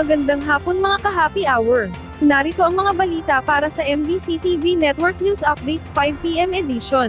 Magandang hapon mga ka-happy hour. Narito ang mga balita para sa MBC TV Network News Update 5 PM edition.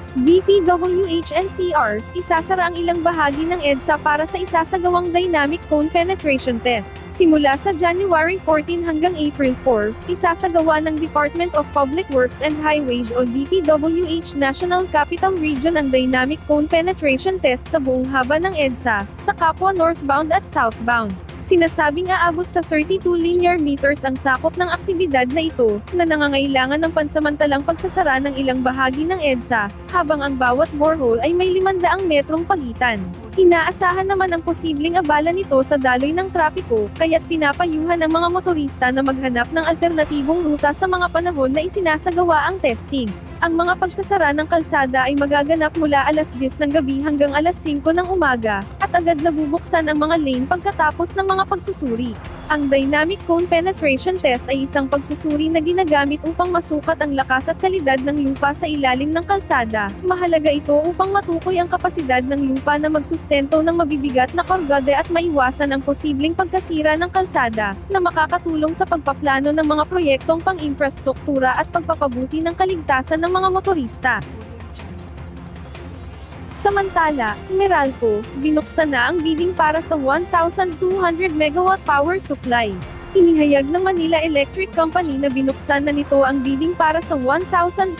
DPWH-NCR, isasara ang ilang bahagi ng EDSA para sa isasagawang Dynamic Cone Penetration Test. Simula sa January 14 hanggang April 4, isasagawa ng Department of Public Works and Highways o DPWH National Capital Region ang Dynamic Cone Penetration Test sa buong haba ng EDSA, sa kapwa northbound at southbound. Sinasabing aabot sa 32 linear meters ang sakop ng aktibidad na ito, na nangangailangan ng pansamantalang pagsasara ng ilang bahagi ng EDSA, habang ang bawat borehole ay may 500 metrong pagitan. Inaasahan naman ang posibleng abala nito sa daloy ng trapiko, kaya't pinapayuhan ang mga motorista na maghanap ng alternatibong ruta sa mga panahon na isinasagawa ang testing. Ang mga pagsasara ng kalsada ay magaganap mula alas 10 ng gabi hanggang alas 5 ng umaga, at agad na bubuksan ang mga lane pagkatapos ng mga pagsusuri. Ang Dynamic Cone Penetration Test ay isang pagsusuri na ginagamit upang masukat ang lakas at kalidad ng lupa sa ilalim ng kalsada. Mahalaga ito upang matukoy ang kapasidad ng lupa na magsustento ng mabibigat na kargade at maiwasan ang posibleng pagkasira ng kalsada, na makakatulong sa pagpaplano ng mga proyektong pang-infrastruktura at pagpapabuti ng kaligtasan ng mga motorista. Samantala, Meralco, binuksan na ang bidding para sa 1,200 megawatt power supply. Inihayag ng Manila Electric Company na binuksan na nito ang bidding para sa 1,200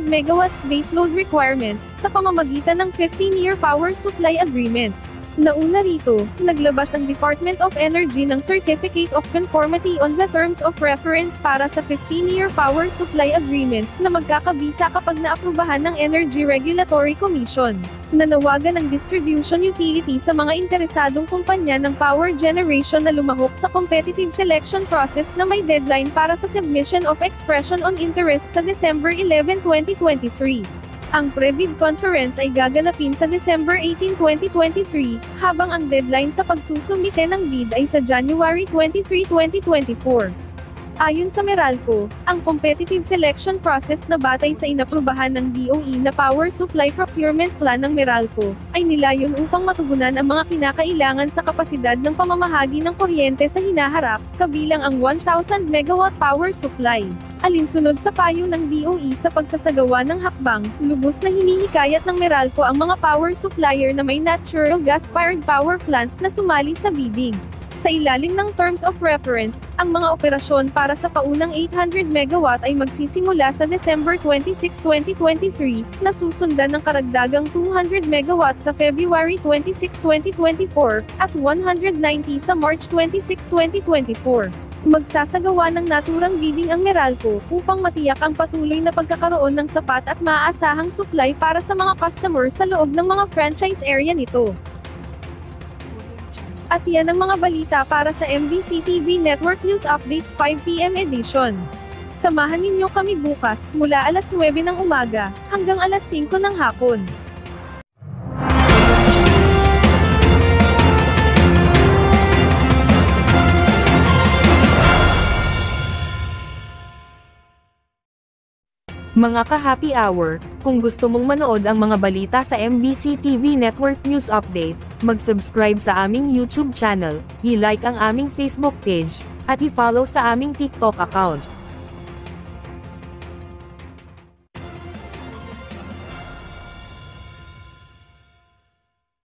megawatts baseload requirement, sa pamamagitan ng 15-year power supply agreements. Nauna rito, naglabas ang Department of Energy ng Certificate of Conformity on the Terms of Reference para sa 15-year power supply agreement, na magkakabisa kapag naaprubahan ng Energy Regulatory Commission. Nanawagan ng distribution utility sa mga interesadong kumpanya ng power generation na lumahok sa competitive selection process na may deadline para sa submission of expression on interest sa December 11, 2023. Ang pre-bid conference ay gaganapin sa December 18, 2023, habang ang deadline sa pagsusumite ng bid ay sa January 23, 2024. Ayon sa Meralco, ang competitive selection process na batay sa inaprubahan ng DOE na Power Supply Procurement Plan ng Meralco, ay nilayon upang matugunan ang mga kinakailangan sa kapasidad ng pamamahagi ng kuryente sa hinaharap, kabilang ang 1,000 megawatt power supply. Alinsunod sa payo ng DOE sa pagsasagawa ng hakbang, lubos na hinihikayat ng Meralco ang mga power supplier na may natural gas-fired power plants na sumali sa bidding. Sa ilalim ng Terms of Reference, ang mga operasyon para sa paunang 800 megawatt ay magsisimula sa December 26, 2023, na susundan ng karagdagang 200 megawatt sa February 26, 2024, at 190 sa March 26, 2024. Magsasagawa ng naturang bidding ang Meralco, upang matiyak ang patuloy na pagkakaroon ng sapat at maaasahang supply para sa mga customer sa loob ng mga franchise area nito. At yan ang mga balita para sa MBC TV Network News Update 5 PM edition. Samahan ninyo kami bukas, mula alas 9 ng umaga, hanggang alas 5 ng hapon. Mga ka-happy hour, kung gusto mong manood ang mga balita sa MBC TV Network News Update, mag-subscribe sa aming YouTube channel, i-like ang aming Facebook page, at i-follow sa aming TikTok account.